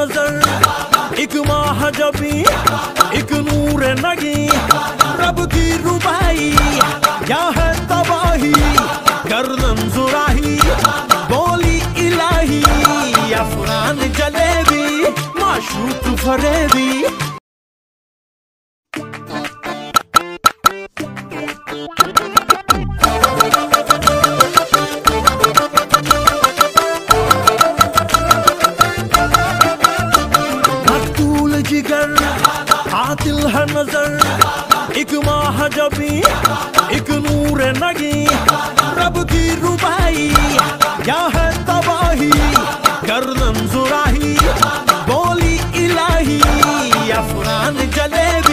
नजर एक महाजबी एक नूर नगी रब की रुबाई क्या है तबाही गर्दन जुराही बोली इलाही अफरान जलेबी माशूक फरेबी। जिगर आतिल है नजर एक महाजबी एक नूर नगी रब की रुबाई क्या है तबाही गर्दन जुराही बोली इलाही अफरान जलेबी